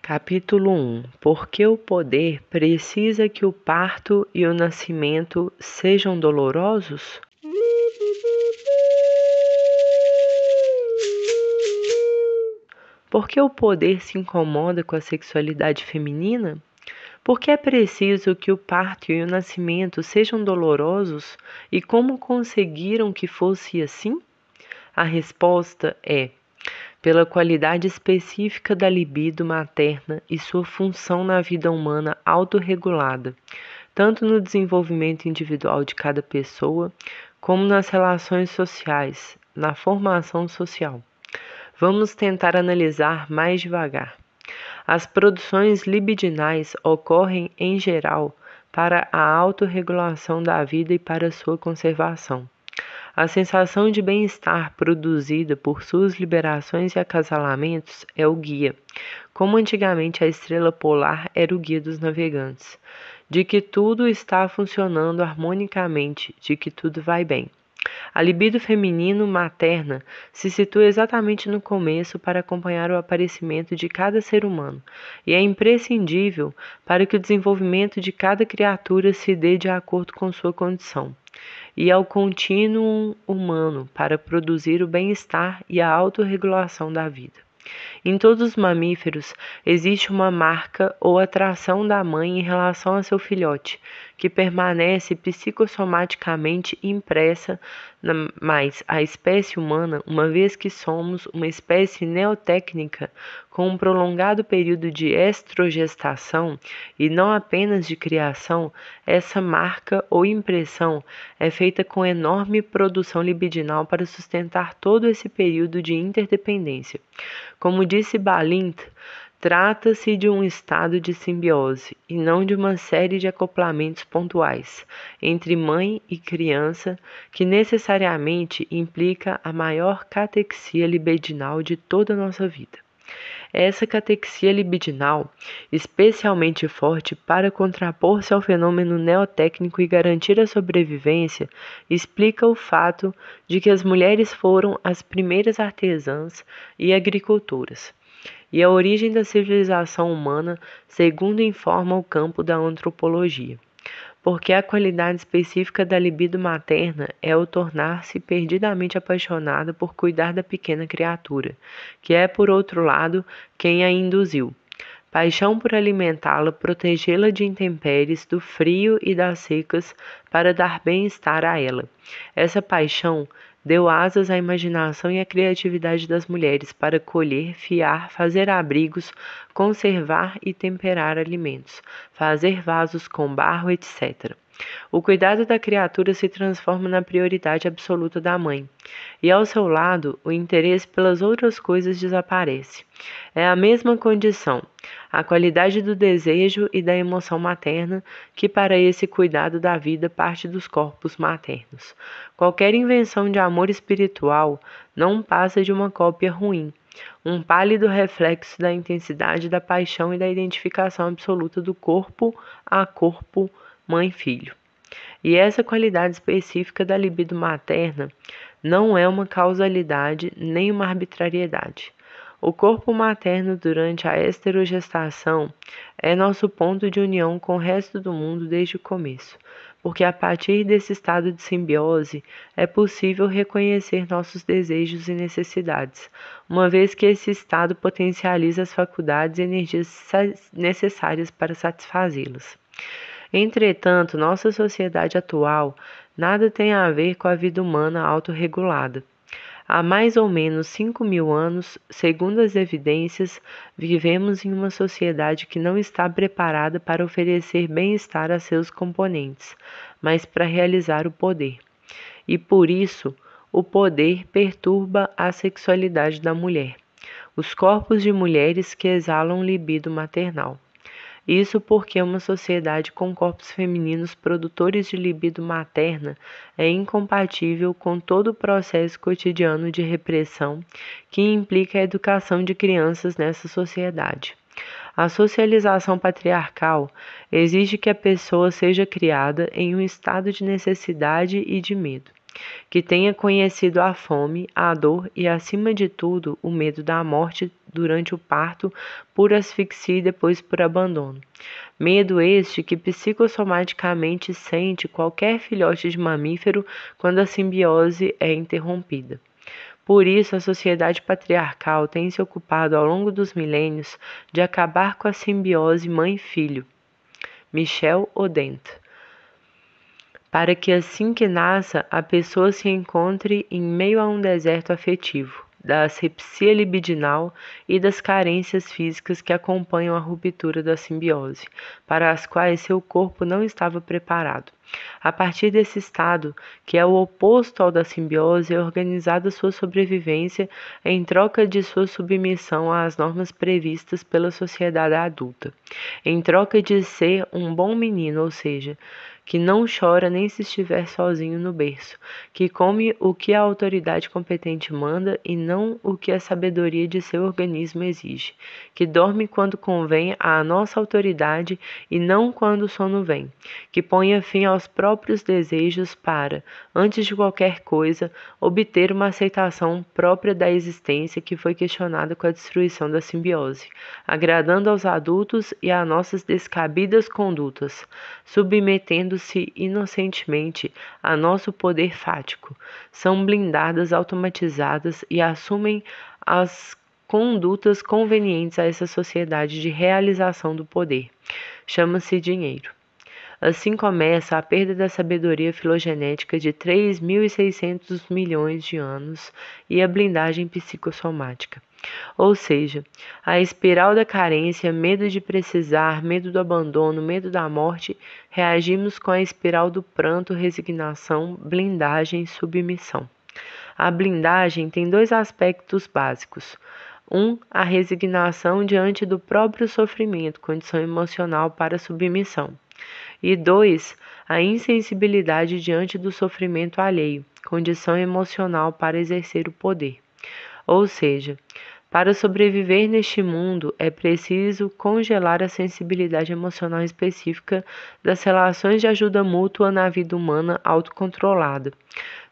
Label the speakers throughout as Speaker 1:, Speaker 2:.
Speaker 1: Capítulo 1. Por que o poder precisa que o parto e o nascimento sejam dolorosos? Por que o poder se incomoda com a sexualidade feminina? Por que é preciso que o parto e o nascimento sejam dolorosos e como conseguiram que fosse assim? A resposta é: pela qualidade específica da libido materna e sua função na vida humana autorregulada, tanto no desenvolvimento individual de cada pessoa, como nas relações sociais, na formação social. Vamos tentar analisar mais devagar. As produções libidinais ocorrem, em geral, para a autorregulação da vida e para sua conservação. A sensação de bem-estar produzida por suas liberações e acasalamentos é o guia, como antigamente a estrela polar era o guia dos navegantes, de que tudo está funcionando harmonicamente, de que tudo vai bem. A libido feminino materna se situa exatamente no começo para acompanhar o aparecimento de cada ser humano e é imprescindível para que o desenvolvimento de cada criatura se dê de acordo com sua condição e ao contínuo humano para produzir o bem-estar e a autorregulação da vida. Em todos os mamíferos existe uma marca ou atração da mãe em relação a seu filhote, que permanece psicossomaticamente impressa, mas a espécie humana, uma vez que somos uma espécie neotécnica com um prolongado período de estrogestação e não apenas de criação, essa marca ou impressão é feita com enorme produção libidinal para sustentar todo esse período de interdependência. Como disse Balint, trata-se de um estado de simbiose e não de uma série de acoplamentos pontuais entre mãe e criança que necessariamente implica a maior catexia libidinal de toda a nossa vida. Essa catexia libidinal, especialmente forte para contrapor-se ao fenômeno neotécnico e garantir a sobrevivência, explica o fato de que as mulheres foram as primeiras artesãs e agricultoras, e a origem da civilização humana, segundo informa o campo da antropologia. Porque a qualidade específica da libido materna é o tornar-se perdidamente apaixonada por cuidar da pequena criatura, que é, por outro lado, quem a induziu. Paixão por alimentá-la, protegê-la de intempéries, do frio e das secas, para dar bem-estar a ela. Essa paixão deu asas à imaginação e à criatividade das mulheres para colher, fiar, fazer abrigos, conservar e temperar alimentos, fazer vasos com barro, etc. O cuidado da criatura se transforma na prioridade absoluta da mãe, e ao seu lado, o interesse pelas outras coisas desaparece. É a mesma condição, a qualidade do desejo e da emoção materna, que para esse cuidado da vida parte dos corpos maternos. Qualquer invenção de amor espiritual não passa de uma cópia ruim, um pálido reflexo da intensidade da paixão e da identificação absoluta do corpo a corpo mãe-filho. E essa qualidade específica da libido materna não é uma causalidade nem uma arbitrariedade. O corpo materno durante a esterogestação é nosso ponto de união com o resto do mundo desde o começo, porque a partir desse estado de simbiose é possível reconhecer nossos desejos e necessidades, uma vez que esse estado potencializa as faculdades e energias necessárias para satisfazê-las. Entretanto, nossa sociedade atual nada tem a ver com a vida humana autorregulada. Há mais ou menos 5.000 anos, segundo as evidências, vivemos em uma sociedade que não está preparada para oferecer bem-estar a seus componentes, mas para realizar o poder. E por isso, o poder perturba a sexualidade da mulher, os corpos de mulheres que exalam libido maternal. Isso porque uma sociedade com corpos femininos produtores de libido materna é incompatível com todo o processo cotidiano de repressão que implica a educação de crianças nessa sociedade. A socialização patriarcal exige que a pessoa seja criada em um estado de necessidade e de medo. que tenha conhecido a fome, a dor e, acima de tudo, o medo da morte durante o parto por asfixia e depois por abandono. Medo este que psicossomaticamente sente qualquer filhote de mamífero quando a simbiose é interrompida. Por isso, a sociedade patriarcal tem se ocupado ao longo dos milênios de acabar com a simbiose mãe-filho. Michel Odent. Para que assim que nasça, a pessoa se encontre em meio a um deserto afetivo, da asepsia libidinal e das carências físicas que acompanham a ruptura da simbiose, para as quais seu corpo não estava preparado. A partir desse estado, que é o oposto ao da simbiose, é organizada sua sobrevivência em troca de sua submissão às normas previstas pela sociedade adulta, em troca de ser um bom menino, ou seja, que não chora nem se estiver sozinho no berço, que come o que a autoridade competente manda e não o que a sabedoria de seu organismo exige, que dorme quando convém à nossa autoridade e não quando o sono vem, que ponha fim aos próprios desejos para, antes de qualquer coisa, obter uma aceitação própria da existência que foi questionada com a destruição da simbiose, agradando aos adultos e a nossas descabidas condutas, submetendo-se inocentemente a nosso poder fático, são blindadas, automatizadas e assumem as condutas convenientes a essa sociedade de realização do poder. Chama-se dinheiro. Assim começa a perda da sabedoria filogenética de 3.600 milhões de anos e a blindagem psicossomática. Ou seja, a espiral da carência, medo de precisar, medo do abandono, medo da morte, reagimos com a espiral do pranto, resignação, blindagem, submissão. A blindagem tem dois aspectos básicos. A resignação diante do próprio sofrimento, condição emocional para a submissão. E 2, a insensibilidade diante do sofrimento alheio, condição emocional para exercer o poder. Ou seja, para sobreviver neste mundo é preciso congelar a sensibilidade emocional específica das relações de ajuda mútua na vida humana autocontrolada.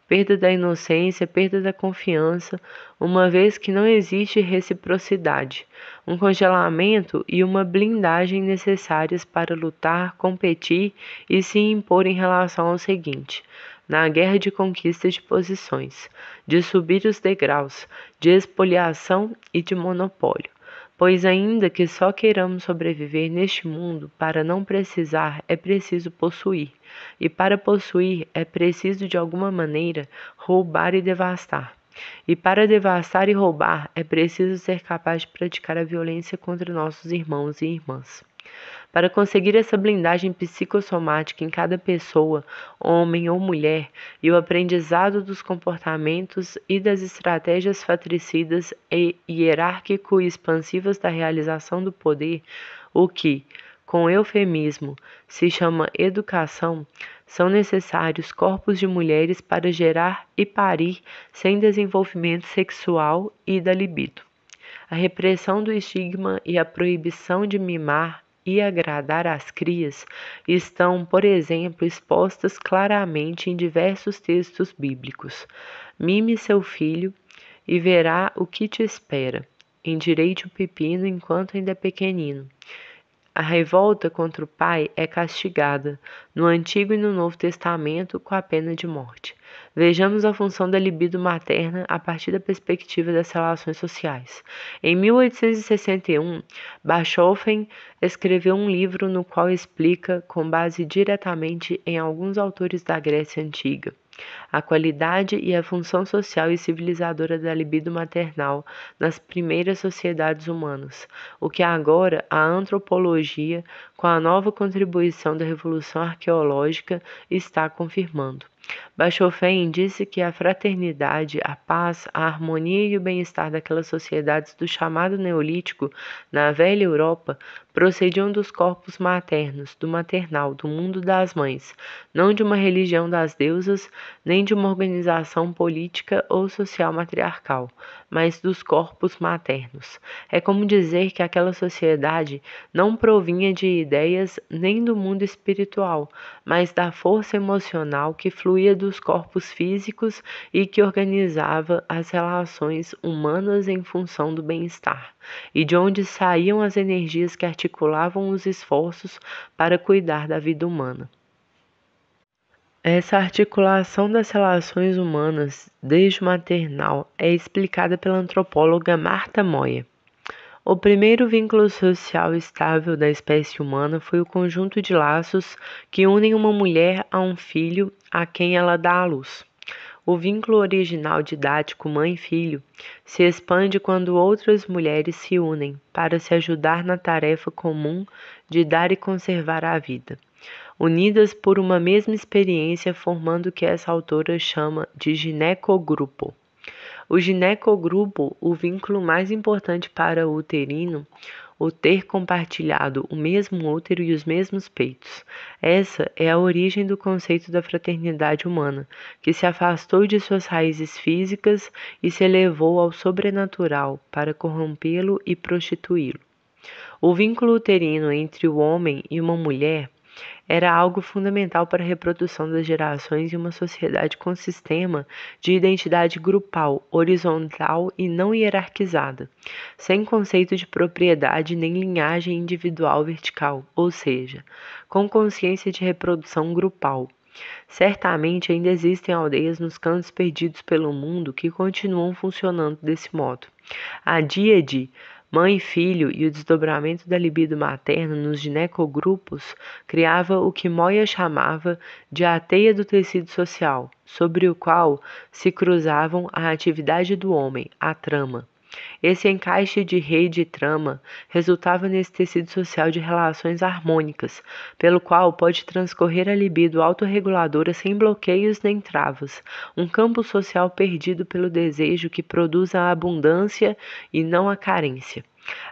Speaker 1: Perda da inocência, perda da confiança, uma vez que não existe reciprocidade, um congelamento e uma blindagem necessárias para lutar, competir e se impor em relação ao seguinte: na guerra de conquista de posições, de subir os degraus, de expoliação e de monopólio. Pois ainda que só queiramos sobreviver neste mundo, para não precisar é preciso possuir, e para possuir é preciso de alguma maneira roubar e devastar. E para devastar e roubar é preciso ser capaz de praticar a violência contra nossos irmãos e irmãs. Para conseguir essa blindagem psicossomática em cada pessoa, homem ou mulher, e o aprendizado dos comportamentos e das estratégias fratricidas e hierárquico-expansivas da realização do poder, o que, com eufemismo, se chama educação, são necessários corpos de mulheres para gerar e parir sem desenvolvimento sexual e da libido. A repressão do estigma e a proibição de mimar e agradar às crias estão, por exemplo, expostas claramente em diversos textos bíblicos. Mime seu filho e verá o que te espera. Endireite o pepino enquanto ainda é pequenino. A revolta contra o pai é castigada, no Antigo e no Novo Testamento, com a pena de morte. Vejamos a função da libido materna a partir da perspectiva das relações sociais. Em 1861, Bachofen escreveu um livro no qual explica, com base diretamente em alguns autores da Grécia Antiga, a qualidade e a função social e civilizadora da libido maternal nas primeiras sociedades humanas, o que agora a antropologia, com a nova contribuição da revolução arqueológica, está confirmando. Bachofen disse que a fraternidade, a paz, a harmonia e o bem-estar daquelas sociedades do chamado Neolítico, na velha Europa, procediam dos corpos maternos, do maternal, do mundo das mães, não de uma religião das deusas, nem de uma organização política ou social matriarcal, mas dos corpos maternos. É como dizer que aquela sociedade não provinha de ideias nem do mundo espiritual, mas da força emocional que fluía constituía dos corpos físicos e que organizava as relações humanas em função do bem-estar, e de onde saíam as energias que articulavam os esforços para cuidar da vida humana. Essa articulação das relações humanas, desde o maternal, é explicada pela antropóloga Martha Moyer. O primeiro vínculo social estável da espécie humana foi o conjunto de laços que unem uma mulher a um filho a quem ela dá à luz. O vínculo original didático mãe-filho se expande quando outras mulheres se unem para se ajudar na tarefa comum de dar e conservar a vida, unidas por uma mesma experiência, formando o que essa autora chama de ginecogrupo. O ginecogrupo, o vínculo mais importante para o uterino, o ter compartilhado o mesmo útero e os mesmos peitos. Essa é a origem do conceito da fraternidade humana, que se afastou de suas raízes físicas e se elevou ao sobrenatural para corrompê-lo e prostituí-lo. O vínculo uterino entre o homem e uma mulher era algo fundamental para a reprodução das gerações em uma sociedade com sistema de identidade grupal, horizontal e não hierarquizada, sem conceito de propriedade nem linhagem individual vertical, ou seja, com consciência de reprodução grupal. Certamente ainda existem aldeias nos cantos perdidos pelo mundo que continuam funcionando desse modo. A díade mãe e filho e o desdobramento da libido materna nos ginecogrupos criava o que Moya chamava de a teia do tecido social, sobre o qual se cruzavam a atividade do homem, a trama. Esse encaixe de rede e trama resultava nesse tecido social de relações harmônicas, pelo qual pode transcorrer a libido autorreguladora sem bloqueios nem travas, um campo social perdido pelo desejo que produz a abundância e não a carência.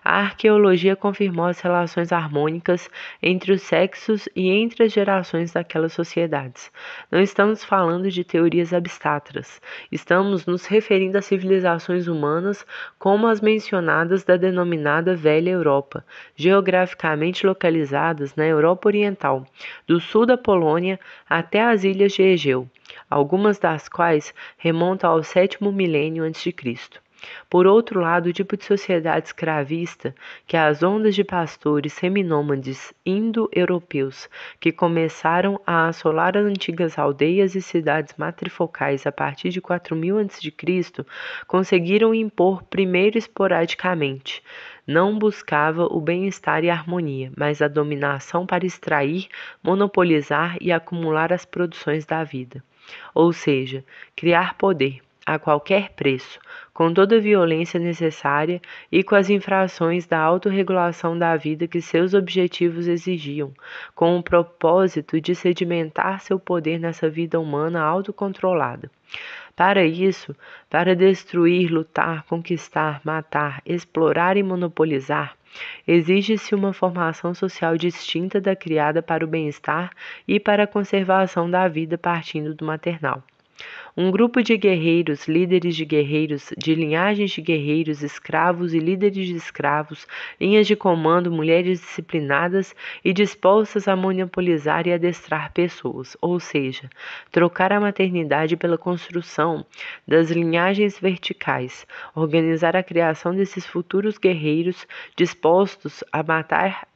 Speaker 1: A arqueologia confirmou as relações harmônicas entre os sexos e entre as gerações daquelas sociedades. Não estamos falando de teorias abstratas, estamos nos referindo a civilizações humanas como as mencionadas da denominada Velha Europa, geograficamente localizadas na Europa Oriental, do sul da Polônia até as ilhas de Egeu, algumas das quais remontam ao 7º milênio a.C. Por outro lado, o tipo de sociedade escravista que as ondas de pastores seminômades indo-europeus que começaram a assolar as antigas aldeias e cidades matrifocais a partir de 4000 a.C. conseguiram impor primeiro esporadicamente. Não buscava o bem-estar e a harmonia, mas a dominação para extrair, monopolizar e acumular as produções da vida. Ou seja, criar poder a qualquer preço, com toda a violência necessária e com as infrações da autorregulação da vida que seus objetivos exigiam, com o propósito de sedimentar seu poder nessa vida humana autocontrolada. Para isso, para destruir, lutar, conquistar, matar, explorar e monopolizar, exige-se uma formação social distinta da criada para o bem-estar e para a conservação da vida partindo do maternal. Um grupo de guerreiros, líderes de guerreiros, de linhagens de guerreiros, escravos e líderes de escravos, linhas de comando, mulheres disciplinadas e dispostas a monopolizar e adestrar pessoas, ou seja, trocar a maternidade pela construção das linhagens verticais, organizar a criação desses futuros guerreiros dispostos a matar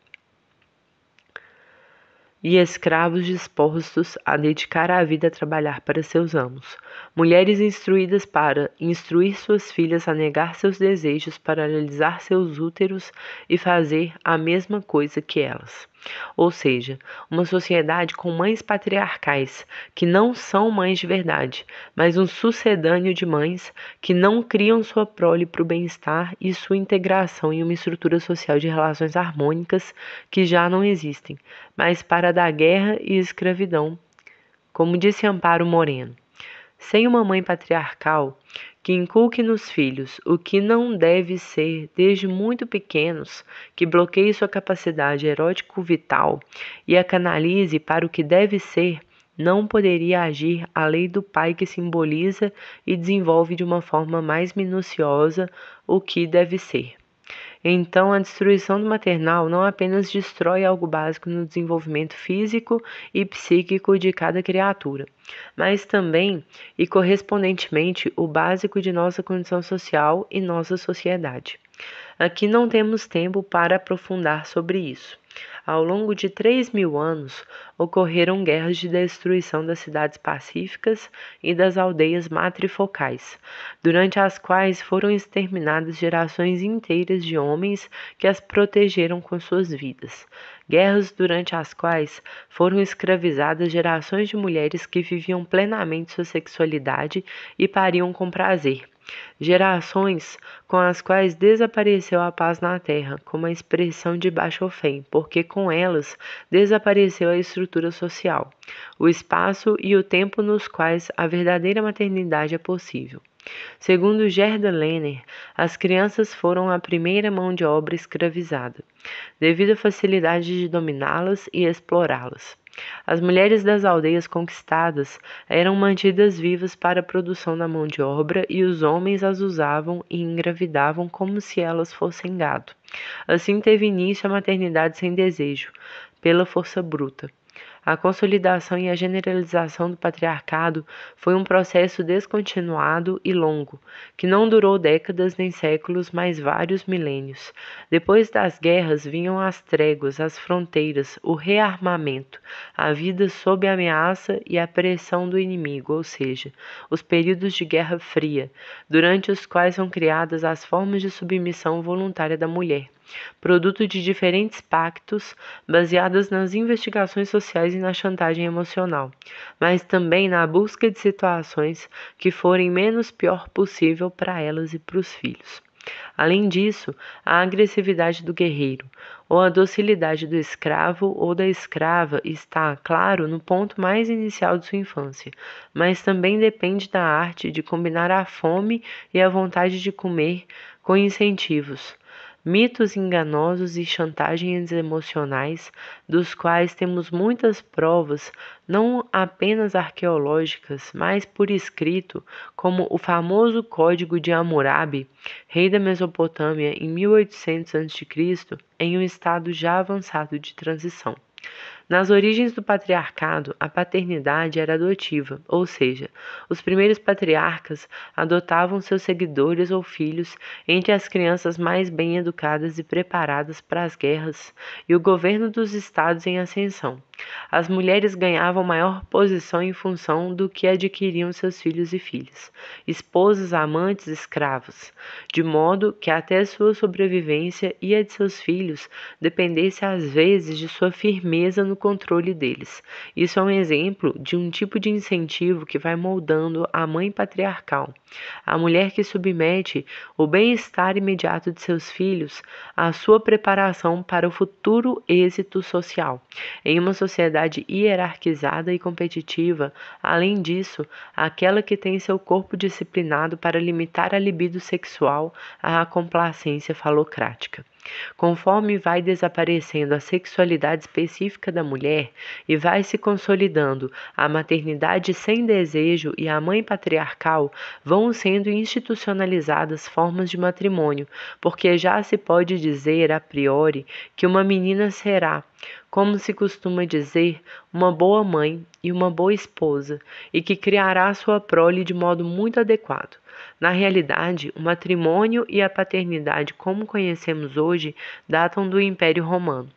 Speaker 1: e escravos dispostos a dedicar a vida a trabalhar para seus amos. Mulheres instruídas para instruir suas filhas a negar seus desejos, para realizar seus úteros e fazer a mesma coisa que elas. Ou seja, uma sociedade com mães patriarcais, que não são mães de verdade, mas um sucedâneo de mães que não criam sua prole para o bem-estar e sua integração em uma estrutura social de relações harmônicas que já não existem, mas para da guerra e escravidão, como disse Amparo Moreno. Sem uma mãe patriarcal que inculque nos filhos o que não deve ser desde muito pequenos, que bloqueie sua capacidade erótico-vital e a canalize para o que deve ser, não poderia agir a lei do pai que simboliza e desenvolve de uma forma mais minuciosa o que deve ser. Então, a destruição do maternal não apenas destrói algo básico no desenvolvimento físico e psíquico de cada criatura, mas também e correspondentemente o básico de nossa condição social e nossa sociedade. Aqui não temos tempo para aprofundar sobre isso. Ao longo de 3.000 anos, ocorreram guerras de destruição das cidades pacíficas e das aldeias matrifocais, durante as quais foram exterminadas gerações inteiras de homens que as protegeram com suas vidas. Guerras durante as quais foram escravizadas gerações de mulheres que viviam plenamente sua sexualidade e pariam com prazer. Gerações com as quais desapareceu a paz na terra, como a expressão de Bachofém, porque com elas desapareceu a estrutura social, o espaço e o tempo nos quais a verdadeira maternidade é possível. Segundo Gerda Lerner, as crianças foram a primeira mão de obra escravizada, devido à facilidade de dominá-las e explorá-las. As mulheres das aldeias conquistadas eram mantidas vivas para a produção da mão de obra e os homens as usavam e engravidavam como se elas fossem gado. Assim teve início a maternidade sem desejo, pela força bruta. A consolidação e a generalização do patriarcado foi um processo descontinuado e longo, que não durou décadas nem séculos, mas vários milênios. Depois das guerras vinham as tréguas, as fronteiras, o rearmamento, a vida sob ameaça e a pressão do inimigo, ou seja, os períodos de Guerra Fria, durante os quais são criadas as formas de submissão voluntária da mulher, produto de diferentes pactos baseados nas investigações sociais e na chantagem emocional, mas também na busca de situações que forem menos pior possível para elas e para os filhos. Além disso, a agressividade do guerreiro, ou a docilidade do escravo ou da escrava está, claro, no ponto mais inicial de sua infância, mas também depende da arte de combinar a fome e a vontade de comer com incentivos, mitos enganosos e chantagens emocionais, dos quais temos muitas provas, não apenas arqueológicas, mas por escrito, como o famoso Código de Hammurabi, rei da Mesopotâmia em 1800 a.C., em um estado já avançado de transição. Nas origens do patriarcado, a paternidade era adotiva, ou seja, os primeiros patriarcas adotavam seus seguidores ou filhos entre as crianças mais bem educadas e preparadas para as guerras e o governo dos estados em ascensão. As mulheres ganhavam maior posição em função do que adquiriam seus filhos e filhas, esposas, amantes, escravos, de modo que até sua sobrevivência e a de seus filhos dependesse às vezes de sua firmeza no controle deles. Isso é um exemplo de um tipo de incentivo que vai moldando a mãe patriarcal, a mulher que submete o bem-estar imediato de seus filhos à sua preparação para o futuro êxito social. Em uma sociedade hierarquizada e competitiva, além disso, aquela que tem seu corpo disciplinado para limitar a libido sexual à complacência falocrática. Conforme vai desaparecendo a sexualidade específica da mulher e vai se consolidando a maternidade sem desejo e a mãe patriarcal, vão sendo institucionalizadas formas de matrimônio, porque já se pode dizer a priori que uma menina será, como se costuma dizer, uma boa mãe e uma boa esposa, e que criará sua prole de modo muito adequado. Na realidade, o matrimônio e a paternidade, como conhecemos hoje, datam do Império Romano.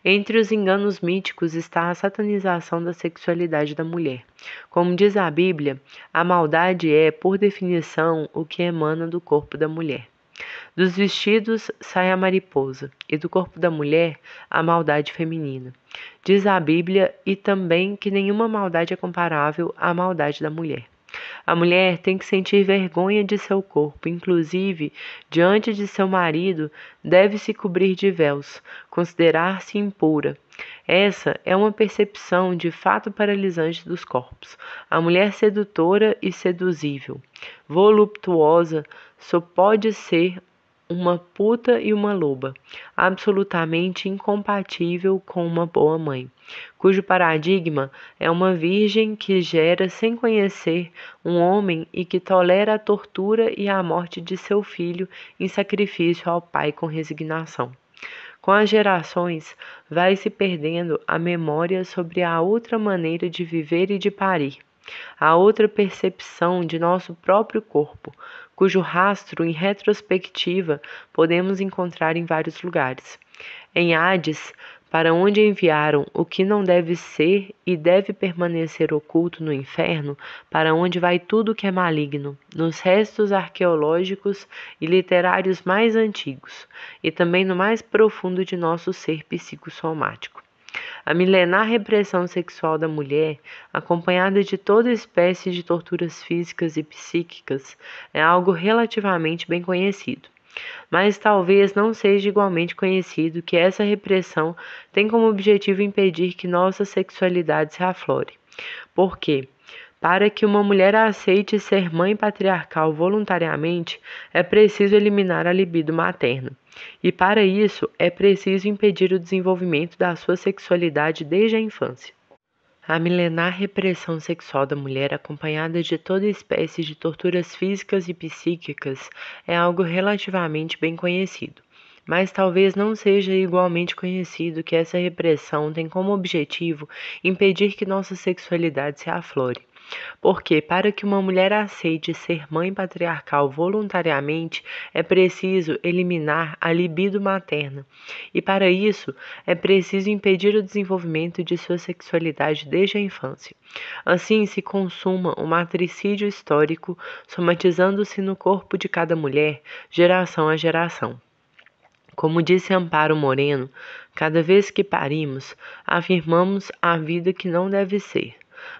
Speaker 1: Entre os enganos míticos está a satanização da sexualidade da mulher. Como diz a Bíblia, a maldade é, por definição, o que emana do corpo da mulher. Dos vestidos sai a mariposa, e do corpo da mulher a maldade feminina. Diz a Bíblia e também que nenhuma maldade é comparável à maldade da mulher. A mulher tem que sentir vergonha de seu corpo, inclusive, diante de seu marido, deve se cobrir de véus, considerar-se impura. Essa é uma percepção de fato paralisante dos corpos. A mulher sedutora e seduzível, voluptuosa, só pode ser uma puta e uma loba, absolutamente incompatível com uma boa mãe, cujo paradigma é uma virgem que gera sem conhecer um homem e que tolera a tortura e a morte de seu filho em sacrifício ao pai com resignação. Com as gerações, vai se perdendo a memória sobre a outra maneira de viver e de parir, a outra percepção de nosso próprio corpo, cujo rastro em retrospectiva podemos encontrar em vários lugares. Em Hades, para onde enviaram o que não deve ser e deve permanecer oculto no inferno, para onde vai tudo que é maligno, nos restos arqueológicos e literários mais antigos, e também no mais profundo de nosso ser psicossomático. A milenar repressão sexual da mulher, acompanhada de toda espécie de torturas físicas e psíquicas, é algo relativamente bem conhecido. Mas talvez não seja igualmente conhecido que essa repressão tem como objetivo impedir que nossa sexualidade se aflore. Por quê? Para que uma mulher aceite ser mãe patriarcal voluntariamente, é preciso eliminar a libido materna. E para isso, é preciso impedir o desenvolvimento da sua sexualidade desde a infância. A milenar repressão sexual da mulher, acompanhada de toda espécie de torturas físicas e psíquicas, é algo relativamente bem conhecido. Mas talvez não seja igualmente conhecido que essa repressão tem como objetivo impedir que nossa sexualidade se aflore. Porque, para que uma mulher aceite ser mãe patriarcal voluntariamente, é preciso eliminar a libido materna. E, para isso, é preciso impedir o desenvolvimento de sua sexualidade desde a infância. Assim se consuma um matricídio histórico, somatizando-se no corpo de cada mulher, geração a geração. Como disse Amparo Moreno, cada vez que parimos, afirmamos a vida que não deve ser.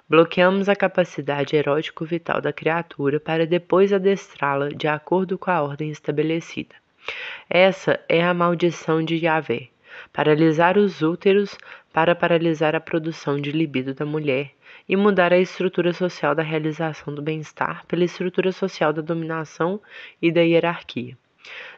Speaker 1: Bloqueamos a capacidade erótico-vital da criatura para depois adestrá-la de acordo com a ordem estabelecida. Essa é a maldição de Yahvé: paralisar os úteros para paralisar a produção de libido da mulher e mudar a estrutura social da realização do bem-estar pela estrutura social da dominação e da hierarquia.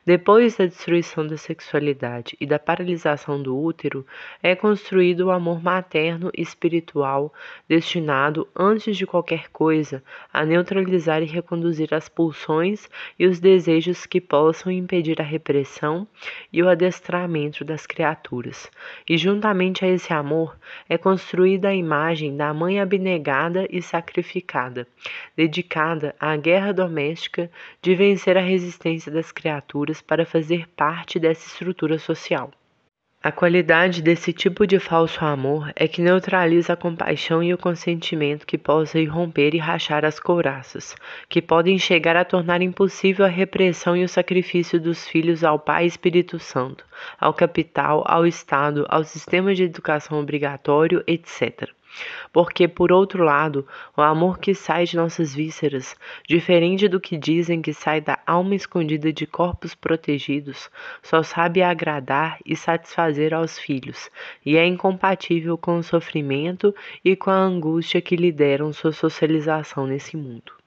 Speaker 1: Depois da destruição da sexualidade e da paralisação do útero, é construído o amor materno e espiritual, destinado, antes de qualquer coisa, a neutralizar e reconduzir as pulsões e os desejos que possam impedir a repressão e o adestramento das criaturas. E juntamente a esse amor, é construída a imagem da mãe abnegada e sacrificada, dedicada à guerra doméstica de vencer a resistência das criaturas para fazer parte dessa estrutura social. A qualidade desse tipo de falso amor é que neutraliza a compaixão e o consentimento que possa irromper e rachar as couraças, que podem chegar a tornar impossível a repressão e o sacrifício dos filhos ao Pai e Espírito Santo, ao capital, ao Estado, ao sistema de educação obrigatório, etc. Porque, por outro lado, o amor que sai de nossas vísceras, diferente do que dizem que sai da alma escondida de corpos protegidos, só sabe agradar e satisfazer aos filhos, e é incompatível com o sofrimento e com a angústia que lhe deram sua socialização nesse mundo.